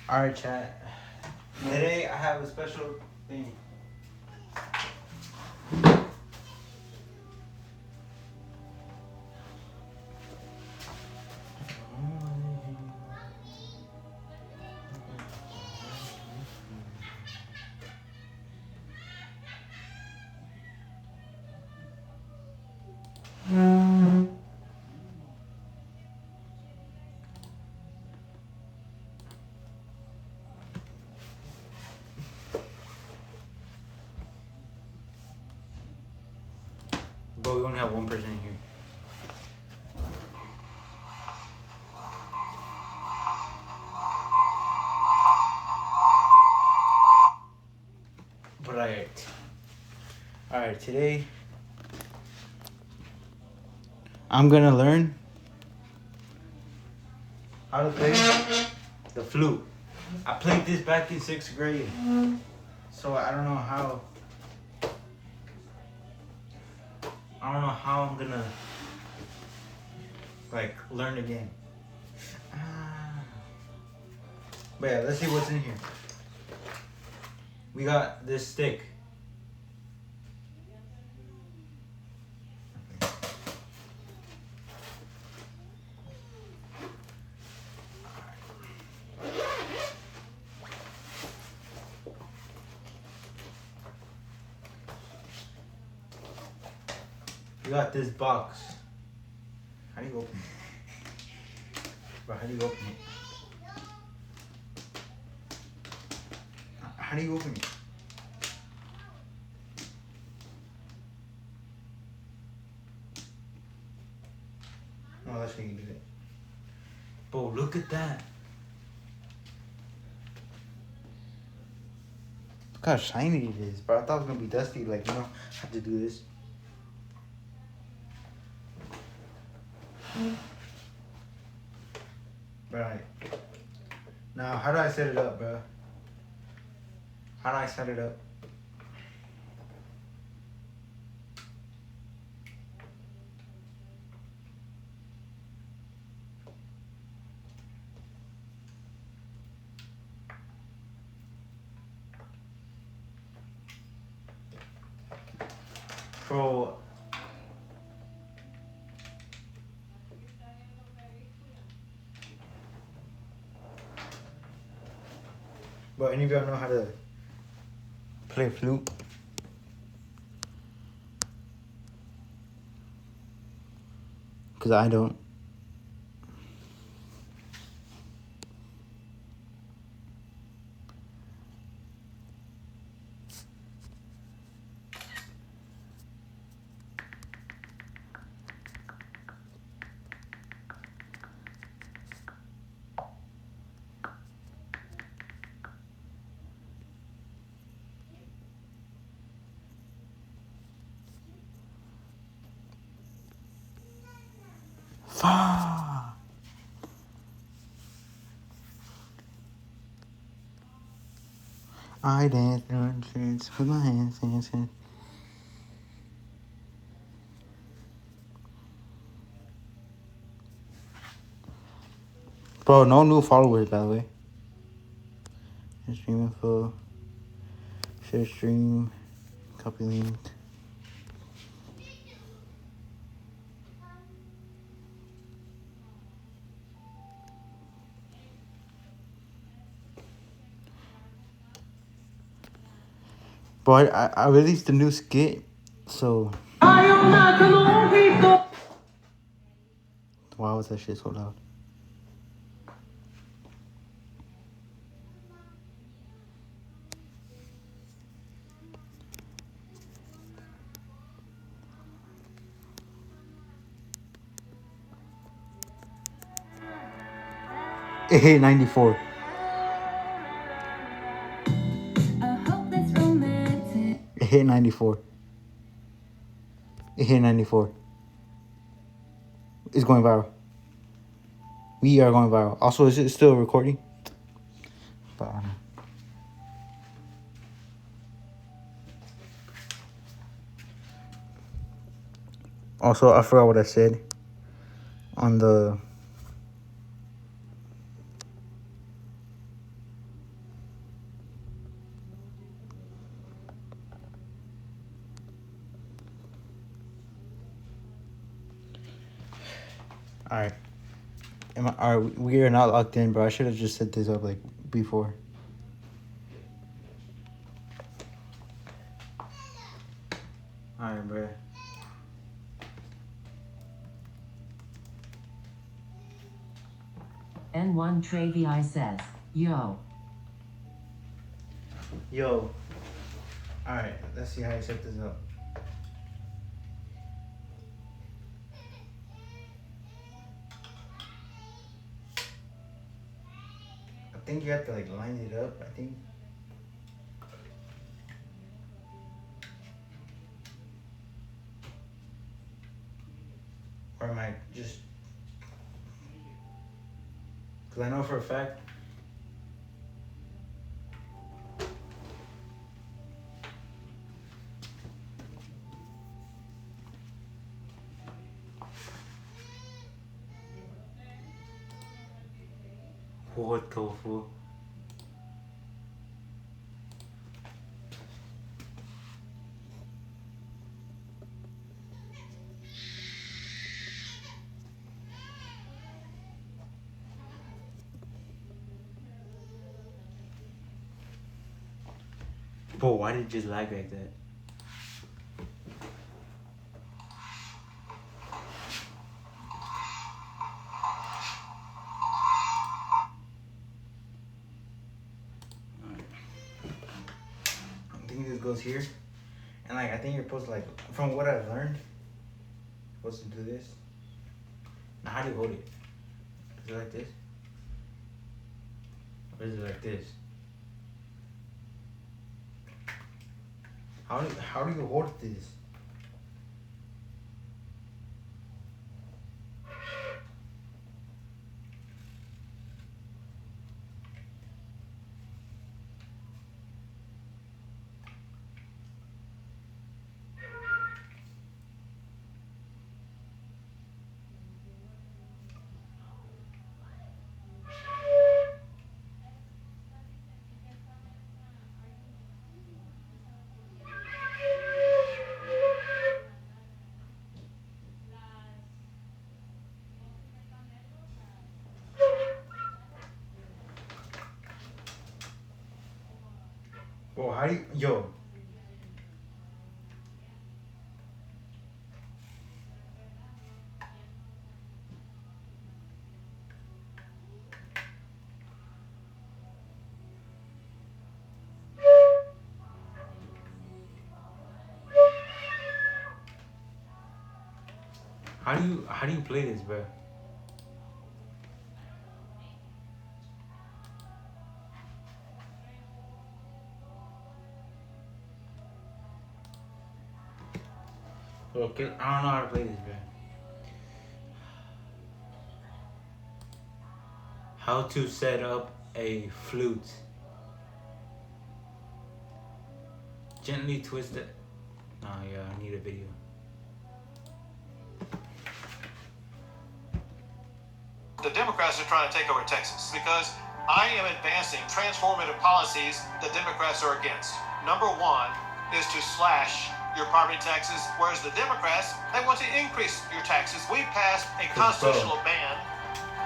Alright, chat. Today I have a special thing. But we only have one person in here. But alright, today I'm gonna learn how to play the flute. I played this back in 6th grade, so I don't know how I'm gonna like learn the game. But yeah, let's see what's in here. We got this stick. We got this box. How do you open it? Bro, how do you open it? How do you open it? Oh, that's how you do it. Bro, look at that. Look how shiny it is, bro. I thought it was gonna be dusty, like, you know, I have to do this. Right. Now, how do I set it up, bro? How do I set it up? Bro. But any of y'all know how to play flute? Because I don't. I dance on streets with my hands dancing. Bro, no new followers, by the way. Stream info. Share stream. Copy link. Bro, I released a new skit, so. Why was that shit so loud? It hit 94. It hit 94. It hit 94. It's going viral. We are going viral. Also, is it still recording? But, also, I forgot what I said on the Alright. Alright, we are not locked in, bro. I should have just set this up like before. Alright, bro. n1travii says, yo. Yo. Alright, let's see how you set this up. I think you have to like line it up, I think. Or am I just... Because I know for a fact... What tofu? Bro, why did it just lag like that? I think this goes here. And like, I think you're supposed to like, from what I've learned, you're supposed to do this. Now how do you hold it? Is it like this? Or is it like this? How do you hold this? Bro, how do you, yo. How do you play this, bro? Okay, I don't know how to play this, bro. How to set up a flute. Gently twist it. Oh yeah, I need a video. The Democrats are trying to take over Texas because I am advancing transformative policies the Democrats are against. Number one is to slash your property taxes, whereas the Democrats, they want to increase your taxes. We passed a constitutional ban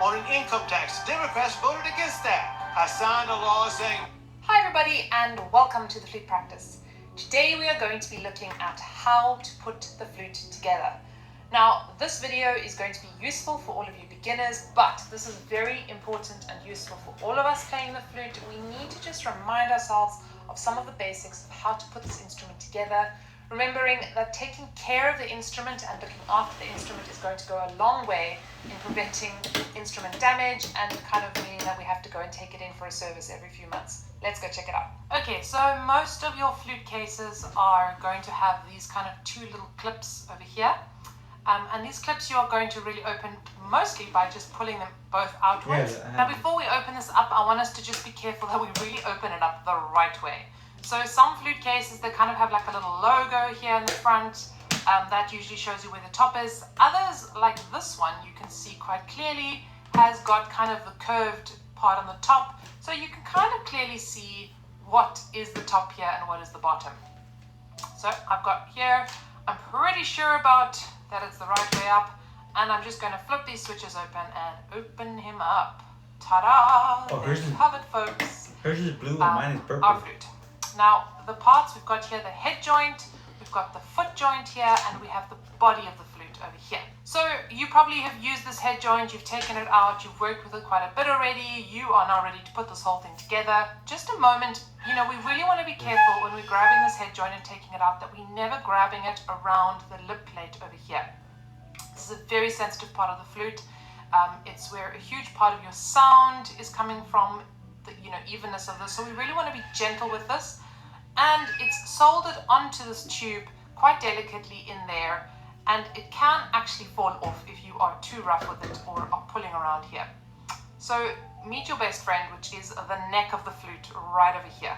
on an income tax. Democrats voted against that. I signed a law saying... Hi everybody and welcome to the flute practice. Today we are going to be looking at how to put the flute together. Now this video is going to be useful for all of you beginners, but this is very important and useful for all of us playing the flute. We need to just remind ourselves of some of the basics of how to put this instrument together, remembering that taking care of the instrument and looking after the instrument is going to go a long way in preventing instrument damage and kind of meaning that we have to go and take it in for a service every few months. Let's go check it out. Okay, so most of your flute cases are going to have these kind of two little clips over here. And these clips you are going to really open mostly by just pulling them both outwards. Yeah, now before we open this up, I want us to just be careful that we really open it up the right way. So some flute cases, they kind of have like a little logo here in the front. That usually shows you where the top is. Others, like this one, you can see quite clearly, has got kind of the curved part on the top. So you can kind of clearly see what is the top here and what is the bottom. So I've got here, I'm pretty sure about that it's the right way up. And I'm just going to flip these switches open and open him up. Ta-da! Oh, There hers you is- have it, folks. Hers is blue and mine is purple. Our flute. Now, the parts we've got here, the head joint, we've got the foot joint here, and we have the body of the flute over here. So you probably have used this head joint, you've taken it out, you've worked with it quite a bit already, you are now ready to put this whole thing together. Just a moment, you know, we really want to be careful when we're grabbing this head joint and taking it out that we're never grabbing it around the lip plate over here. This is a very sensitive part of the flute. It's where a huge part of your sound is coming from, the evenness of this. So we really want to be gentle with this. And it's soldered onto this tube quite delicately in there. And it can actually fall off if you are too rough with it or are pulling around here. So meet your best friend, which is the neck of the flute right over here.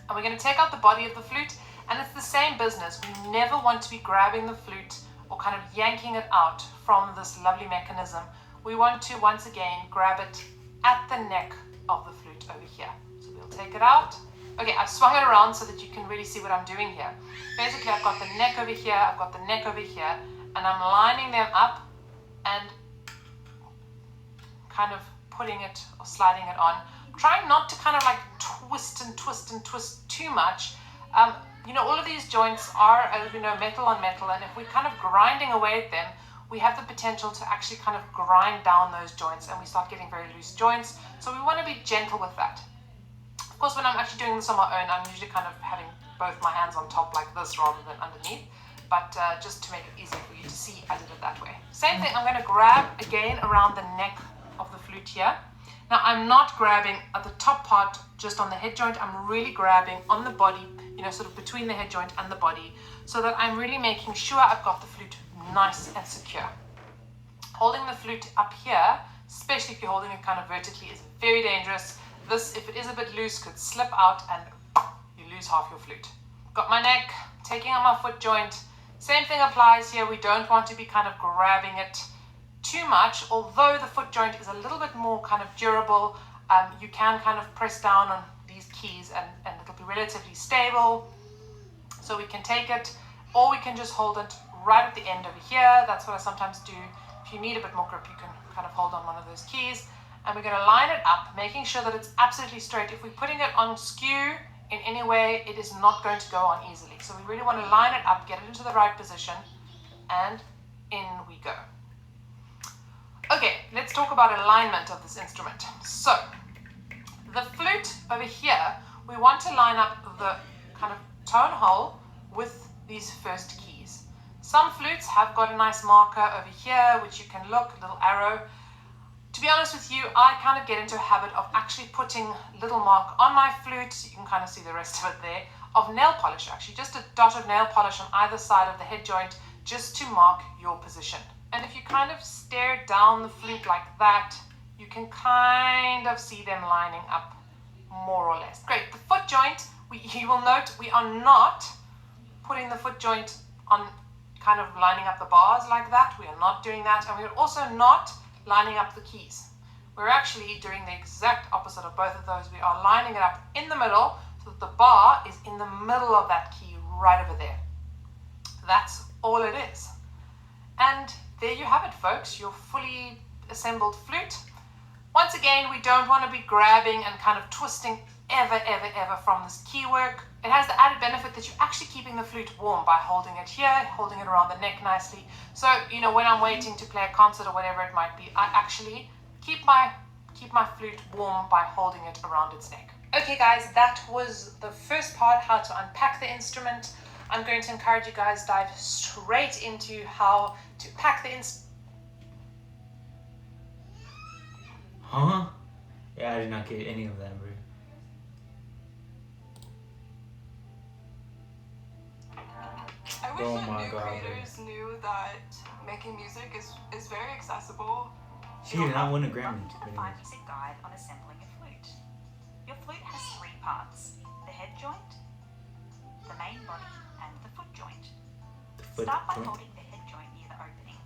And we're going to take out the body of the flute. And it's the same business. We never want to be grabbing the flute or kind of yanking it out from this lovely mechanism. We want to, once again, grab it at the neck of the flute over here. So we'll take it out. Okay, I've swung it around so that you can really see what I'm doing here. Basically, I've got the neck over here, I've got the neck over here, and I'm lining them up and kind of putting it or sliding it on. Trying not to kind of like twist and twist and twist too much. All of these joints are, metal on metal, and if we're kind of grinding away at them, we have the potential to actually kind of grind down those joints, and we start getting very loose joints. So we want to be gentle with that. Of course, when I'm actually doing this on my own, I'm usually kind of having both my hands on top like this rather than underneath. But just to make it easier for you to see, I did it that way. Same thing, I'm going to grab again around the neck of the flute here. Now, I'm not grabbing at the top part just on the head joint. I'm really grabbing on the body, sort of between the head joint and the body, so that I'm really making sure I've got the flute nice and secure. Holding the flute up here, especially if you're holding it kind of vertically, is very dangerous. This, if it is a bit loose, could slip out and you lose half your flute. Got my neck, taking out my foot joint. Same thing applies here. We don't want to be kind of grabbing it too much, although the foot joint is a little bit more kind of durable. You can kind of press down on these keys and it'll be relatively stable. So we can take it, or we can just hold it right at the end over here. That's what I sometimes do. If you need a bit more grip, you can kind of hold on one of those keys. And we're going to line it up, making sure that it's absolutely straight. If we're putting it on skew in any way, it is not going to go on easily. So we really want to line it up, get it into the right position, and in we go. Okay, let's talk about alignment of this instrument. So, the flute over here, we want to line up the kind of tone hole with these first keys. Some flutes have got a nice marker over here, which you can look, a little arrow. To be honest with you, I kind of get into a habit of actually putting a little mark on my flute, you can kind of see the rest of it there, of nail polish actually, just a dot of nail polish on either side of the head joint, just to mark your position. And if you kind of stare down the flute like that, you can kind of see them lining up more or less. Great, the foot joint, you will note we are not putting the foot joint on kind of lining up the bars like that. We are not doing that, and we're also not lining up the keys. We're actually doing the exact opposite of both of those. We are lining it up in the middle so that the bar is in the middle of that key right over there. That's all it is. And there you have it, folks, your fully assembled flute. Once again, we don't want to be grabbing and kind of twisting ever from this key work. It has the added benefit that you're actually keeping the flute warm by holding it here, holding it around the neck nicely. So, when I'm waiting to play a concert or whatever it might be, I actually keep my flute warm by holding it around its neck. Okay guys, that was the first part, how to unpack the instrument. I'm going to encourage you guys dive straight into how to pack the instrument. Huh? Yeah, I did not get any of that, bro. I wish Oh that my new God, creators knew that making music is very accessible. She did not win a Grammy. Welcome to the 5-minute guide on assembling a flute. Your flute has 3 parts: the head joint, the main body, and the foot joint. Start by holding the head joint near the opening,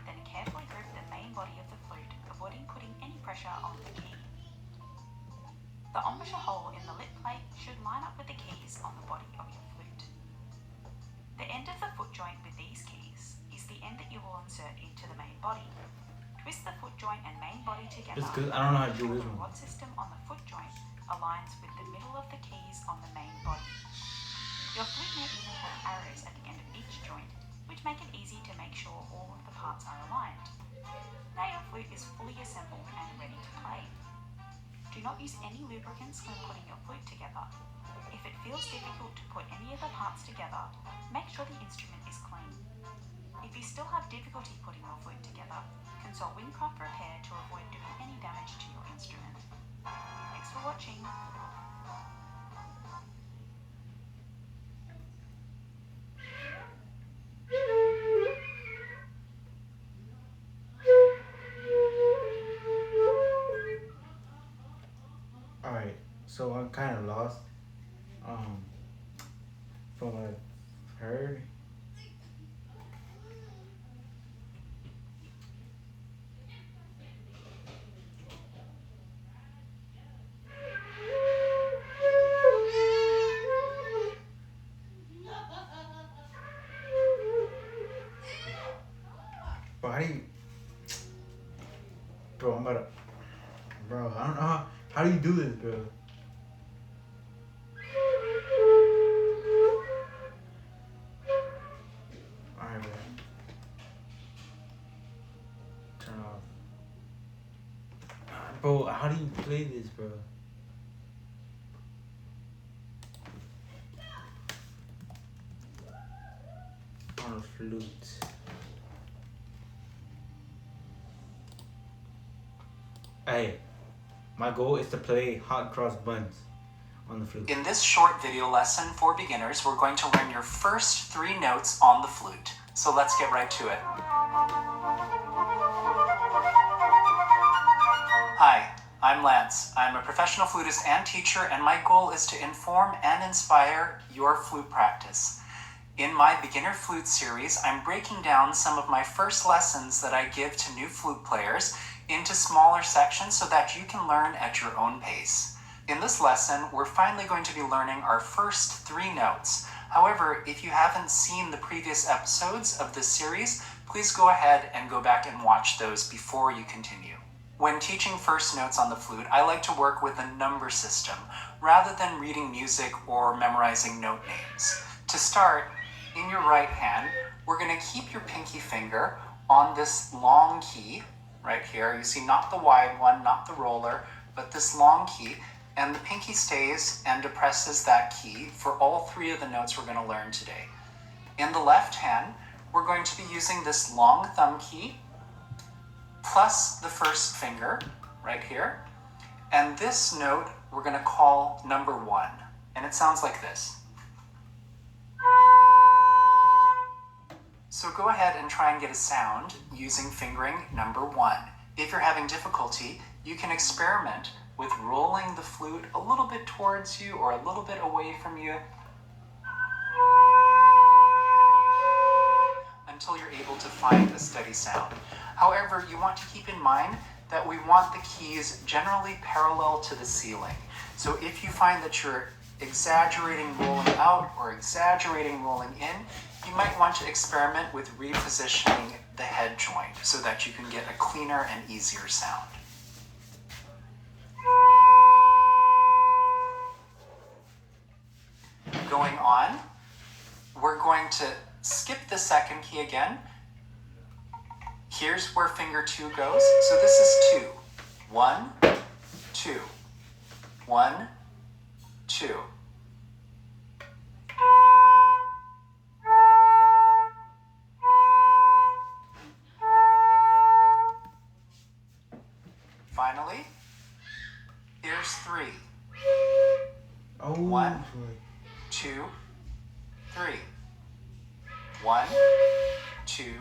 then carefully grip the main body of the flute, avoiding putting any pressure on the key. The embouchure hole in the lip plate should line up with the keys on the body of your flute. The end of the foot joint with these keys is the end that you will insert into the main body. Twist the foot joint and main body together. Just because I don't know how to do this The one. rod system on the foot joint aligns with the middle of the keys on the main body. Your flute may even have arrows at the end of each joint, which make it easy to make sure all of the parts are aligned. Now your flute is fully assembled and ready to play. Do not use any lubricants when putting your flute together. If it feels difficult to put any of the parts together, make sure the instrument is clean. If you still have difficulty putting your flute together, consult Windcraft Repair to avoid doing any damage to your instrument. Thanks for watching. Alright, so I'm kind of lost. From what I've heard. Bro, how do you... Bro, I'm about to... Bro, I don't know how do you do this, bro? Alright, bro. Turn off. Bro, how do you play this, bro? On a flute. Hey, my goal is to play hot cross buns on the flute. In this short video lesson for beginners, we're going to learn your first 3 notes on the flute. So let's get right to it. Hi, I'm Lance. I'm a professional flutist and teacher, and my goal is to inform and inspire your flute practice. In my beginner flute series, I'm breaking down some of my first lessons that I give to new flute players into smaller sections so that you can learn at your own pace. In this lesson, we're finally going to be learning our first 3 notes. However, if you haven't seen the previous episodes of this series, please go ahead and go back and watch those before you continue. When teaching first notes on the flute, I like to work with a number system rather than reading music or memorizing note names. To start, in your right hand, we're going to keep your pinky finger on this long key right here. You see, not the wide one, not the roller, but this long key, and the pinky stays and depresses that key for all 3 of the notes we're going to learn today. In the left hand, we're going to be using this long thumb key plus the first finger right here, and this note we're going to call number 1, and it sounds like this. So go ahead and try and get a sound using fingering number 1. If you're having difficulty, you can experiment with rolling the flute a little bit towards you or a little bit away from you until you're able to find a steady sound. However, you want to keep in mind that we want the keys generally parallel to the ceiling. So if you find that you're exaggerating rolling out or exaggerating rolling in, you might want to experiment with repositioning the head joint so that you can get a cleaner and easier sound. Going on, we're going to skip the second key again. Here's where finger 2 goes. So this is 2. 1, 2. 1, 2. Finally, here's 3. Oh, 1, 2, 3. 1, 2, 3.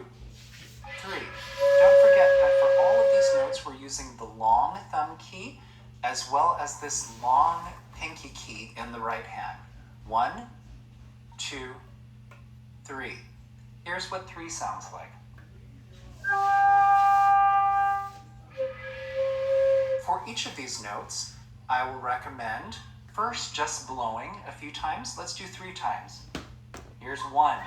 Don't forget that for all of these notes, we're using the long thumb key as well as this long pinky key in the right hand. 1, 2, 3. Here's what 3 sounds like. For each of these notes, I will recommend first just blowing a few times. Let's do 3 times. Here's 1.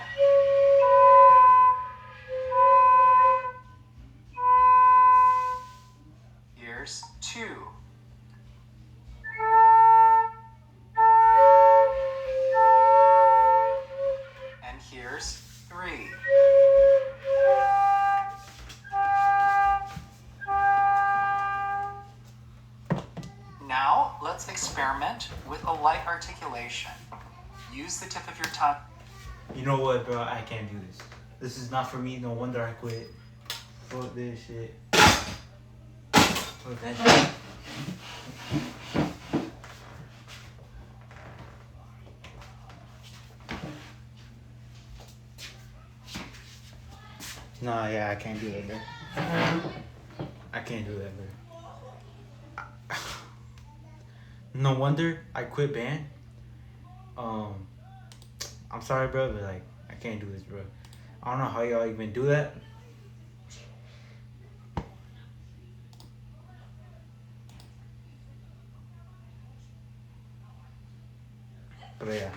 experiment with a light articulation. Use the tip of your tongue. You know what, bro? I can't do this. This is not for me. No wonder I quit. Fuck this shit. Fuck that shit. Nah, yeah, I can't do that, bro. I can't do that, bro. No wonder I quit band. I'm sorry, bro, but like, I can't do this, bro. I don't know how y'all even do that. But yeah.